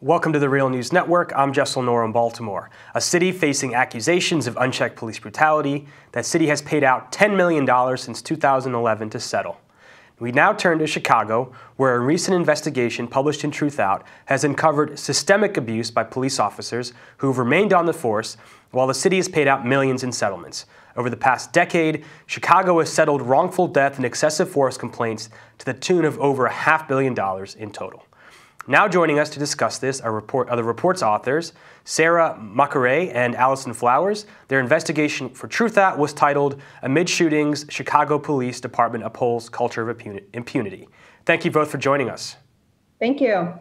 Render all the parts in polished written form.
Welcome to the Real News Network. I'm Jess Lenore in Baltimore, a city facing accusations of unchecked police brutality. That city has paid out $10 million since 2011 to settle. We now turn to Chicago, where a recent investigation published in Truth Out has uncovered systemic abuse by police officers who have remained on the force while the city has paid out millions in settlements. Over the past decade, Chicago has settled wrongful death and excessive force complaints to the tune of over $500 million in total. Now joining us to discuss this are the report's authors, Sarah Macaraeg and Alison. Their investigation for Truth Out was titled, "Amid Shootings, Chicago Police Department Upholds Culture of Impunity." Thank you both for joining us. Thank you.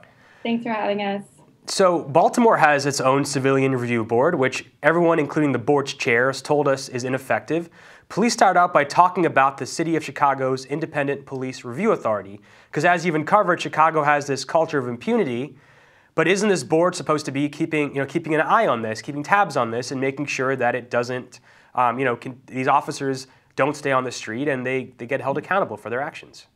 Thanks for having us. So Baltimore has its own civilian review board, which everyone, including the board's chair, has told us is ineffective. Police start out by talking about the City of Chicago's Independent Police Review Authority, because as you've uncovered, Chicago has this culture of impunity. But isn't this board supposed to be keeping an eye on this, keeping tabs on this, and making sure that it doesn't, these officers don't stay on the street and they get held accountable for their actions?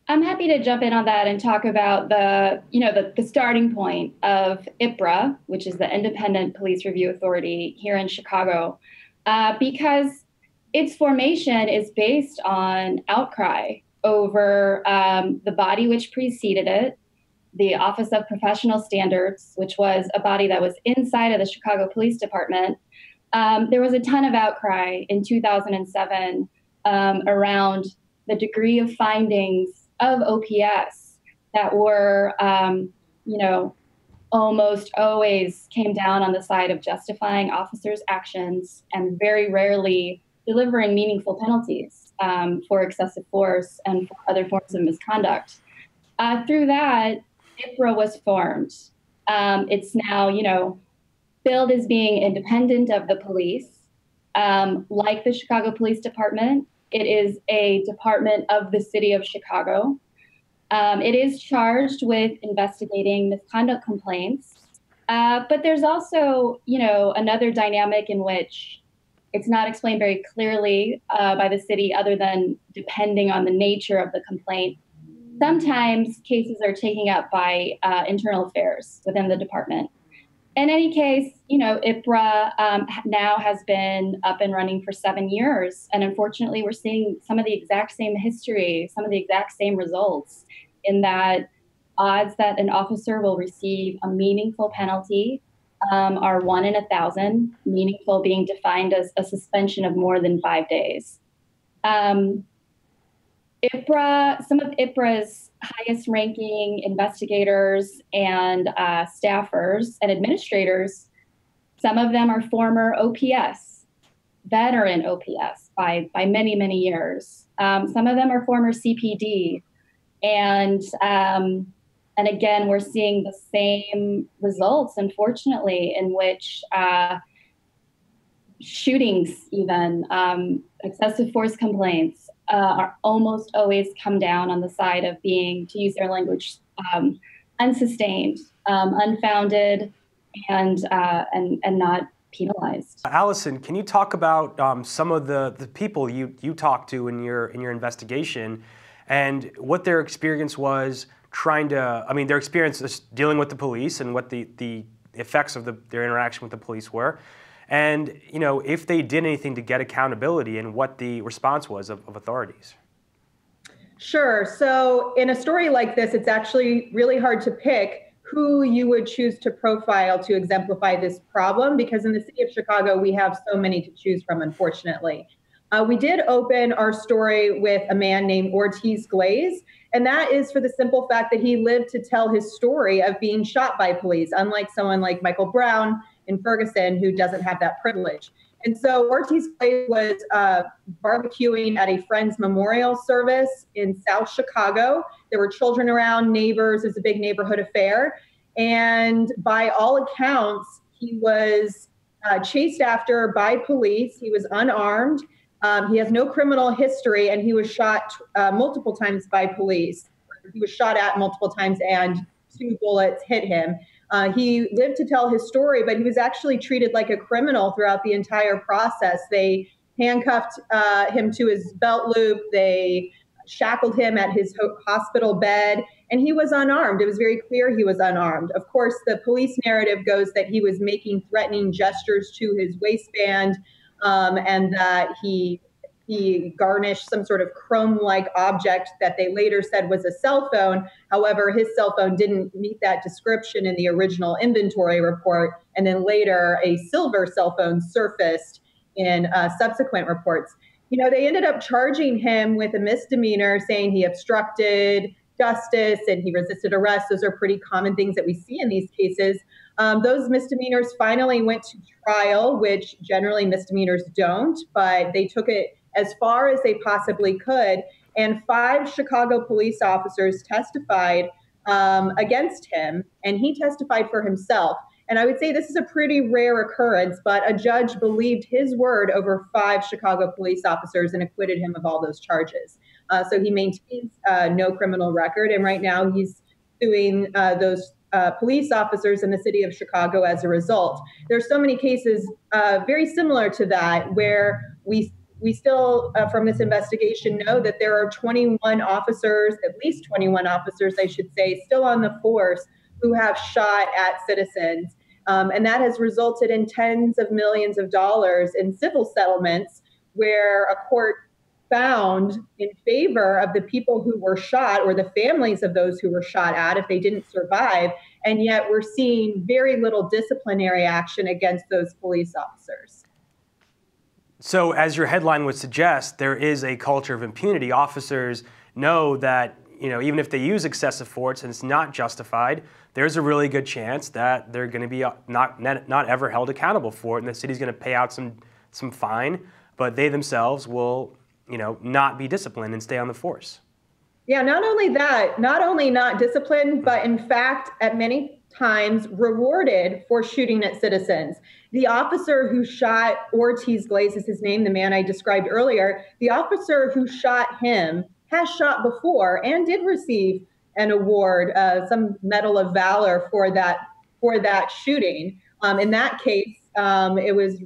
I'm happy to jump in on that and talk about the starting point of IPRA, which is the Independent Police Review Authority here in Chicago, because its formation is based on outcry over the body which preceded it, the Office of Professional Standards, which was a body that was inside of the Chicago Police Department. There was a ton of outcry in 2007 around the degree of findings of OPS that were, almost always came down on the side of justifying officers' actions and very rarely delivering meaningful penalties for excessive force and for other forms of misconduct. Through that, IPRA was formed. It's now, billed as being independent of the police. Like the Chicago Police Department, it is a department of the city of Chicago. It is charged with investigating misconduct complaints, but there's also, another dynamic in which it's not explained very clearly by the city other than depending on the nature of the complaint. Sometimes cases are taken up by internal affairs within the department. In any case, IPRA now has been up and running for 7 years. And unfortunately, we're seeing some of the exact same history, some of the exact same results, in that odds that an officer will receive a meaningful penalty are 1 in 1,000, meaningful being defined as a suspension of more than 5 days. Some of IPRA's highest ranking investigators and staffers and administrators, some of them are former OPS, veteran OPS by many, many years. Some of them are former CPD. And again, we're seeing the same results, unfortunately, in which shootings, even excessive force complaints, are almost always come down on the side of being, to use their language, unsustained, unfounded, and not penalized. Alison, can you talk about some of the people you talked to in your investigation and what their experience was their experience dealing with the police and what the effects of their interaction with the police were? And, if they did anything to get accountability and what the response was of authorities. Sure. So in a story like this, it's actually really hard to pick who you would choose to profile to exemplify this problem, because in the city of Chicago, we have so many to choose from, unfortunately. We did open our story with a man named Ortiz Glaze, and that is for the simple fact that he lived to tell his story of being shot by police, unlike someone like Michael Brown in Ferguson, who doesn't have that privilege. And so Ortiz Glaze was barbecuing at a friend's memorial service in South Chicago. There were children around, neighbors. It was a big neighborhood affair. And by all accounts, he was chased after by police. He was unarmed. He has no criminal history, and he was shot multiple times by police. He was shot at multiple times, and 2 bullets hit him. He lived to tell his story, but he was actually treated like a criminal throughout the entire process. They handcuffed him to his belt loop. They shackled him at his hospital bed, and he was unarmed. It was very clear he was unarmed. Of course, the police narrative goes that he was making threatening gestures to his waistband, and that he garnished some sort of chrome-like object that they later said was a cell phone. However, his cell phone didn't meet that description in the original inventory report, and then later a silver cell phone surfaced in subsequent reports. They ended up charging him with a misdemeanor, saying he obstructed justice and he resisted arrest. Those are pretty common things that we see in these cases. Those misdemeanors finally went to trial, which generally misdemeanors don't, but they took it as far as they possibly could. And 5 Chicago police officers testified against him, and he testified for himself. And I would say this is a pretty rare occurrence, but a judge believed his word over 5 Chicago police officers and acquitted him of all those charges. So he maintains no criminal record, and right now he's suing those police officers in the city of Chicago as a result. There's so many cases very similar to that where we still, from this investigation, know that there are 21 officers, at least 21 officers, I should say, still on the force who have shot at citizens. And that has resulted in tens of millions of dollars in civil settlements where a court found in favor of the people who were shot or the families of those who were shot at if they didn't survive. And yet we're seeing very little disciplinary action against those police officers. So as your headline would suggest, there is a culture of impunity. Officers know that, even if they use excessive force and it's not justified, there's a really good chance that they're going to be not ever held accountable for it, and the city's going to pay out some fine, but they themselves will, not be disciplined and stay on the force. Yeah, not only that, not only not disciplined, but in fact, at many times rewarded for shooting at citizens. The officer who shot Ortiz, Glaze is his name, the man I described earlier, the officer who shot him has shot before and did receive an award, some Medal of Valor for that shooting. In that case, it was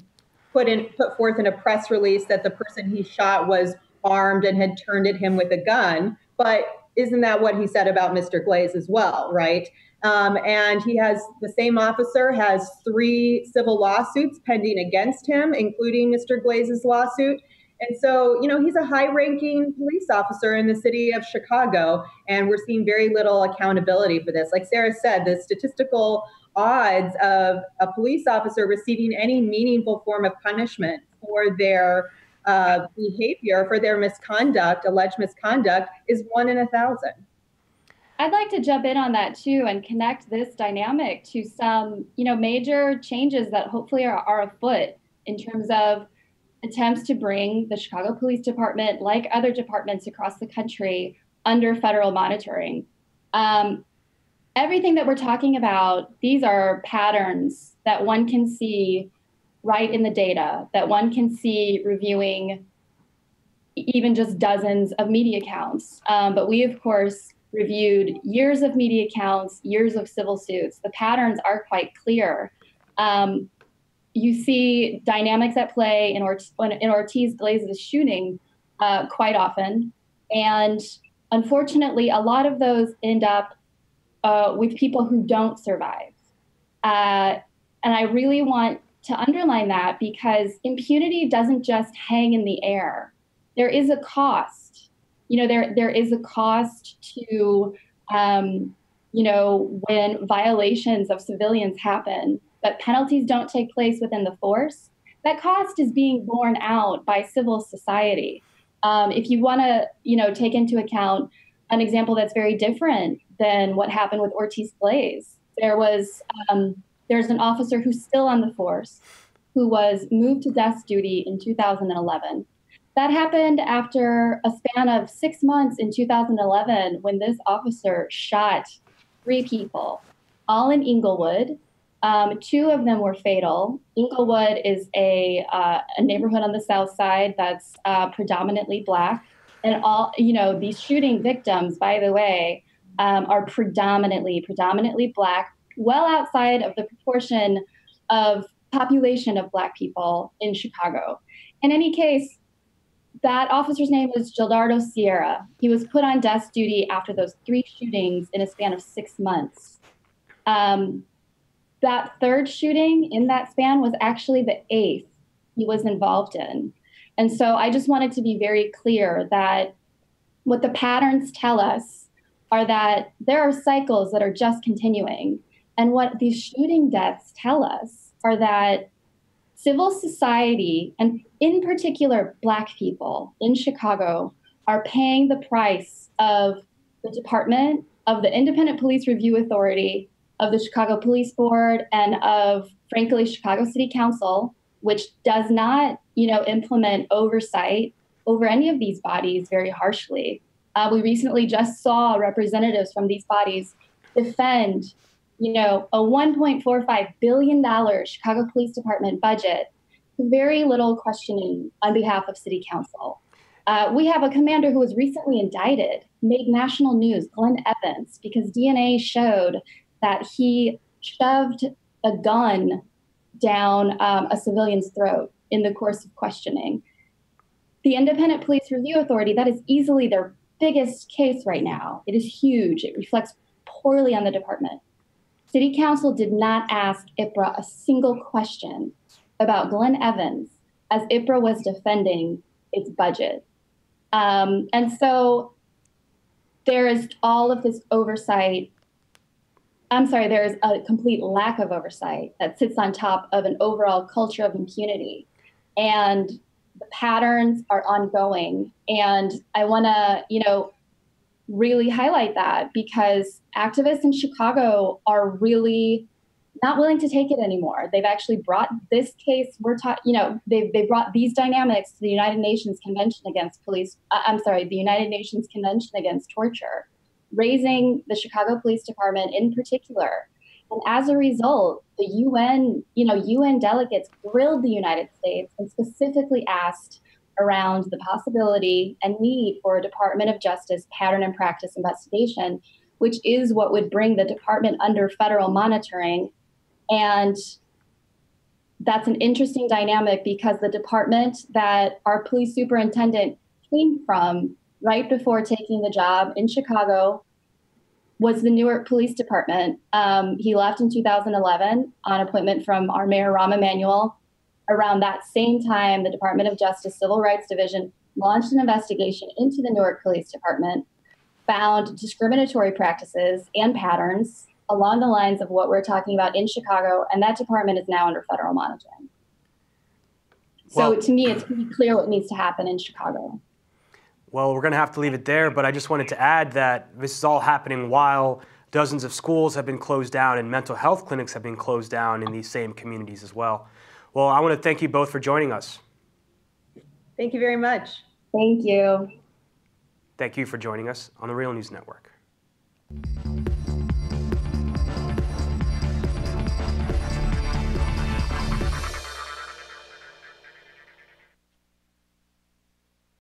put forth in a press release that the person he shot was armed and had turned at him with a gun. But isn't that what he said about Mr. Glaze as well, right? And the same officer has 3 civil lawsuits pending against him, including Mr. Glaze's lawsuit. And so, he's a high-ranking police officer in the city of Chicago, and we're seeing very little accountability for this. Like Sarah said, the statistical odds of a police officer receiving any meaningful form of punishment for their behavior, for their misconduct, alleged misconduct, is 1 in 1,000. I'd like to jump in on that too and connect this dynamic to some, major changes that hopefully are afoot in terms of attempts to bring the Chicago Police Department, like other departments across the country, under federal monitoring. Everything that we're talking about, these are patterns that one can see right in the data, that one can see reviewing even just dozens of media accounts. But we, of course, reviewed years of media accounts, years of civil suits. The patterns are quite clear. You see dynamics at play in Ortiz Glaze's shooting quite often. And unfortunately, a lot of those end up with people who don't survive. And I really want to underline that because impunity doesn't just hang in the air. There is a cost. There is a cost to, when violations of civilians happen, but penalties don't take place within the force. That cost is being borne out by civil society. If you want to, take into account an example that's very different than what happened with Ortiz Glaze, there's an officer who's still on the force who was moved to desk duty in 2011. That happened after a span of 6 months in 2011 when this officer shot 3 people, all in Inglewood. 2 of them were fatal. Inglewood is a neighborhood on the south side that's predominantly Black. And all, these shooting victims, by the way, are predominantly Black, well outside of the proportion of population of Black people in Chicago. In any case, That officer's name was Gildardo Sierra. He was put on desk duty after those 3 shootings in a span of 6 months. That third shooting in that span was actually the 8th he was involved in. And so I just wanted to be very clear that what the patterns tell us are that there are cycles that are just continuing. And what these shooting deaths tell us are that civil society, and in particular, Black people in Chicago, are paying the price of the department, of the Independent Police Review Authority, of the Chicago Police Board, and of, frankly, Chicago City Council, which does not, implement oversight over any of these bodies very harshly. We recently just saw representatives from these bodies defend, a $1.45 billion Chicago Police Department budget, very little questioning on behalf of City Council. We have a commander who was recently indicted, made national news, Glenn Evans, because DNA showed that he shoved a gun down a civilian's throat in the course of questioning. The Independent Police Review Authority, that is easily their biggest case right now. It is huge. It reflects poorly on the department. City Council did not ask IPRA a single question about Glenn Evans as IPRA was defending its budget. And so there is all of this oversight. There is a complete lack of oversight that sits on top of an overall culture of impunity. And the patterns are ongoing. And I want to, really highlight that because activists in Chicago are really not willing to take it anymore. They've actually brought this case, they brought these dynamics to the United Nations Convention Against the United Nations Convention Against Torture, raising the Chicago Police Department in particular. And as a result, the UN delegates grilled the United States and specifically asked around the possibility and need for a Department of Justice pattern and practice investigation, which is what would bring the department under federal monitoring. And that's an interesting dynamic because the department that our police superintendent came from right before taking the job in Chicago was the Newark Police Department. He left in 2011 on appointment from our Mayor, Rahm Emanuel. Around that same time, the Department of Justice Civil Rights Division launched an investigation into the Newark Police Department, found discriminatory practices and patterns along the lines of what we're talking about in Chicago, and that department is now under federal monitoring. So to me, it's pretty clear what needs to happen in Chicago. Well, we're going to have to leave it there, but I just wanted to add that this is all happening while dozens of schools have been closed down and mental health clinics have been closed down in these same communities as well. Well, I want to thank you both for joining us. Thank you very much. Thank you. Thank you for joining us on the Real News Network.